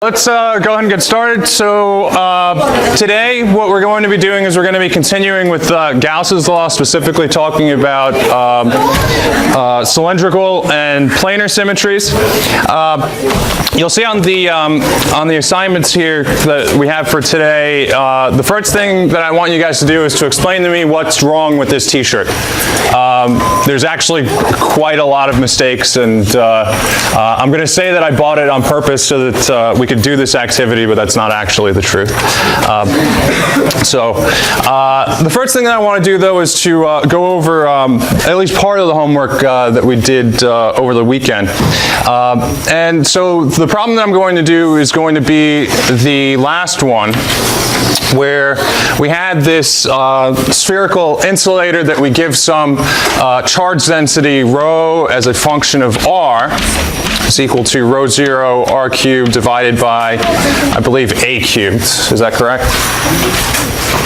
Let's go ahead and get started. So today what we're going to be doing is we're going to be continuing with Gauss's law, specifically talking about cylindrical and planar symmetries. You'll see on the assignments here that we have for today, the first thing that I want you guys to do is to explain to me what's wrong with this t-shirt. There's actually quite a lot of mistakes, and I'm going to say that I bought it on purpose so that we could do this activity, but that's not actually the truth. The first thing that I want to do, though, is to go over at least part of the homework that we did over the weekend. And so the problem that I'm going to do is going to be the last one, where we had this spherical insulator that we give some charge density rho as a function of r is equal to rho 0 r cubed divided by, I believe, a cubed. Is that correct?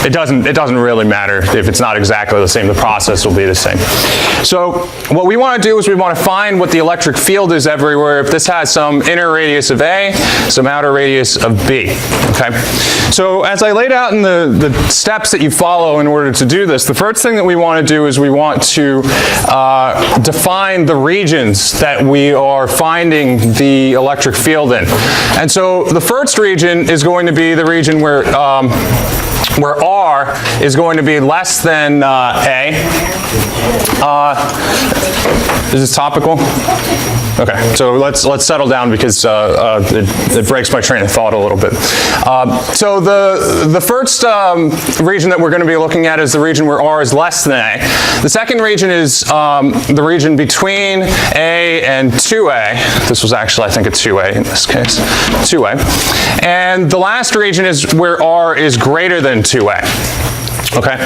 It doesn't really matter if it's not exactly the same. The process will be the same. So what we want to do is we want to find what the electric field is everywhere if this has some inner radius of A, some outer radius of B. Okay. So as I laid out in the steps that you follow in order to do this, the first thing that we want to do is we want to define the regions that we are finding the electric field in. And so the first region is going to be the region where R is going to be less than A. Is this topical? Okay, so let's settle down because it breaks my train of thought a little bit. So the first region that we're going to be looking at is the region where R is less than A. The second region is the region between A and 2A. This was actually, I think, a 2A in this case. 2A. And the last region is where R is greater than 2A. Okay,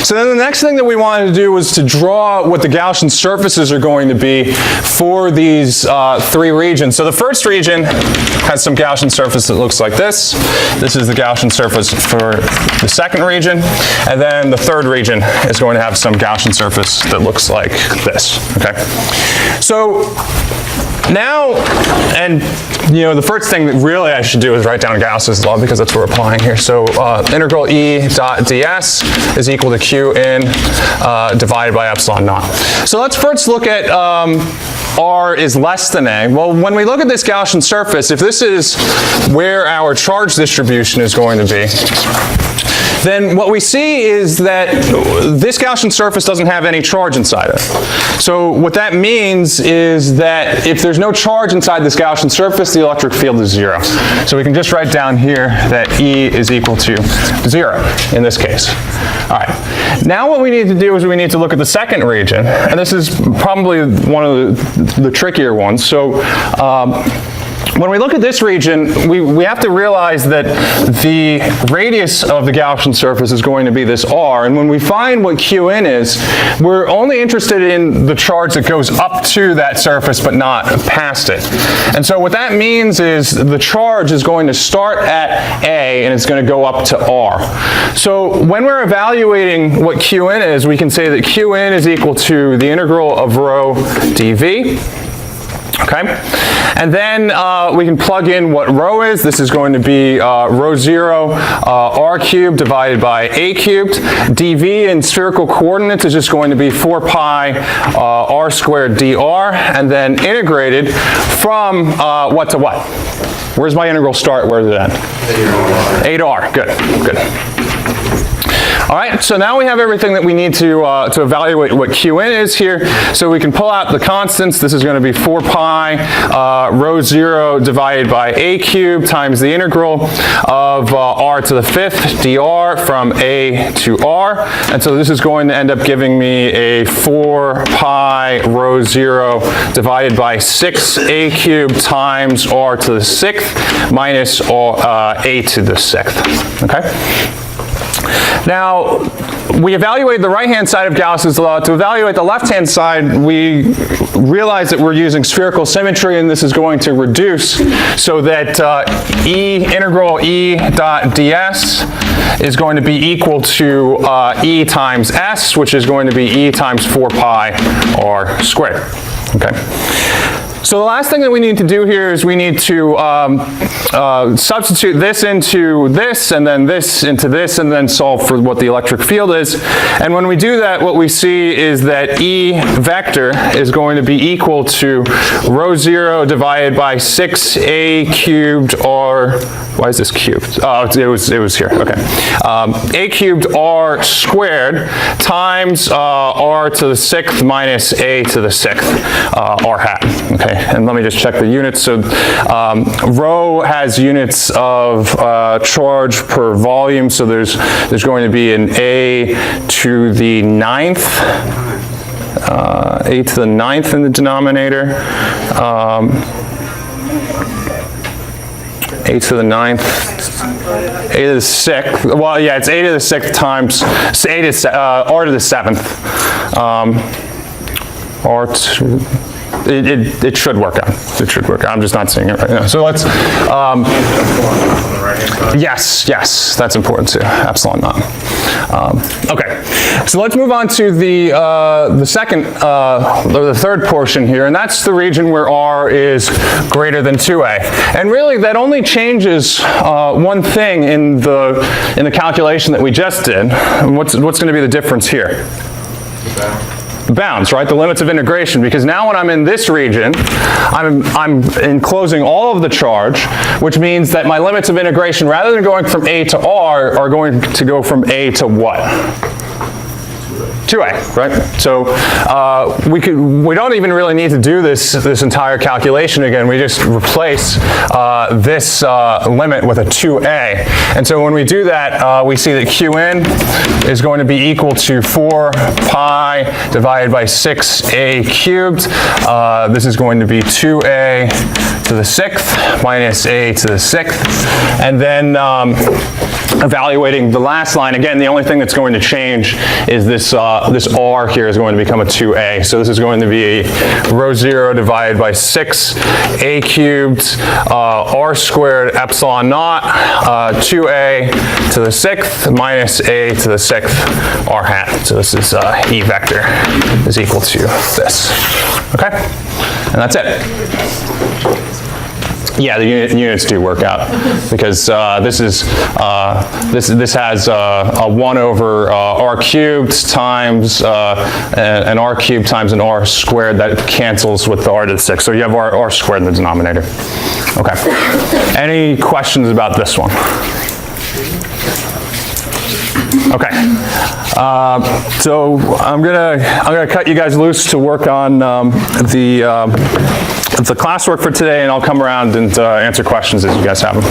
so then the next thing that we wanted to do was to draw what the Gaussian surfaces are going to be for these three regions. So the first region has some Gaussian surface that looks like this. This is the Gaussian surface for the second region. And then the third region is going to have some Gaussian surface that looks like this. Okay, so now, and you know, the first thing that really I should do is write down Gauss's law because that's what we're applying here. So integral E dot ds is equal to Qn divided by epsilon naught. So let's first look at R is less than A. Well, when we look at this Gaussian surface, if this is where our charge distribution is going to be, then what we see is that this Gaussian surface doesn't have any charge inside it. So what that means is that if there's no charge inside this Gaussian surface, the electric field is 0. So we can just write down here that E is equal to 0 in this case. All right. Now what we need to do is we need to look at the second region, and this is probably one of the trickier ones. So when we look at this region, we have to realize that the radius of the Gaussian surface is going to be this R, and when we find what Qn is, we're only interested in the charge that goes up to that surface but not past it. And so what that means is the charge is going to start at A and it's going to go up to R. So when we're evaluating what Qn is, we can say that Qn is equal to the integral of rho dV. Okay, and then we can plug in what rho is. This is going to be rho 0 r cubed divided by a cubed. dV in spherical coordinates is just going to be 4 pi r squared dr, and then integrated from what to what? Where's my integral start? Where does it end? 8r. Good, good. All right, so now we have everything that we need to evaluate what Qn is here. So we can pull out the constants. This is going to be 4 pi rho 0 divided by a cubed times the integral of r to the 5th dr from a to r. And so this is going to end up giving me a 4 pi rho 0 divided by 6a cubed times r to the 6th minus a to the 6th. Okay? Now, we evaluate the right-hand side of Gauss's law. To evaluate the left-hand side, we realize that we're using spherical symmetry, and this is going to reduce so that integral E dot ds is going to be equal to E times S, which is going to be E times 4 pi r squared. Okay. So the last thing that we need to do here is we need to substitute this into this, and then this into this, and then solve for what the electric field is. And when we do that, what we see is that E vector is going to be equal to rho 0 divided by 6a cubed r, why is this cubed? Oh, it was here, okay. A cubed r squared times r to the 6th minus a to the 6th r hat, okay. And let me just check the units. So rho has units of charge per volume, so there's going to be an a to the 9th, a to the 9th in the denominator, a to the 9th, a to the 6th, well yeah, it's a to the 6th times, r to the 7th, r to, it should work out. It should work out. I'm just not seeing it right now. So let's, yes, that's important too. Epsilon naught. Okay, so let's move on to the second, the third portion here, and that's the region where r is greater than 2a. And really, that only changes one thing in the calculation that we just did. And what's going to be the difference here? Bounds, right? The limits of integration, because now when I'm in this region, I'm enclosing all of the charge, which means that my limits of integration, rather than going from a to r, are going to go from a to what? 2a, right? So we don't even really need to do this entire calculation again. We just replace this limit with a 2a. And so when we do that, we see that qn is going to be equal to 4 pi divided by 6a cubed. This is going to be 2a to the 6th minus a to the 6th. And then evaluating the last line, again, the only thing that's going to change is this r here is going to become a 2a. So this is going to be rho 0 divided by 6a cubed r squared epsilon naught 2a to the 6th minus a to the 6th r hat. So this is E vector is equal to this. Okay? And that's it. Yeah, the units do work out, because this has a 1 over r cubed times an r cubed times an r squared that cancels with the r to the 6th. So you have r squared in the denominator. Okay. Any questions about this one? Okay. So I'm gonna cut you guys loose to work on the classwork for today, and I'll come around and answer questions as you guys have them.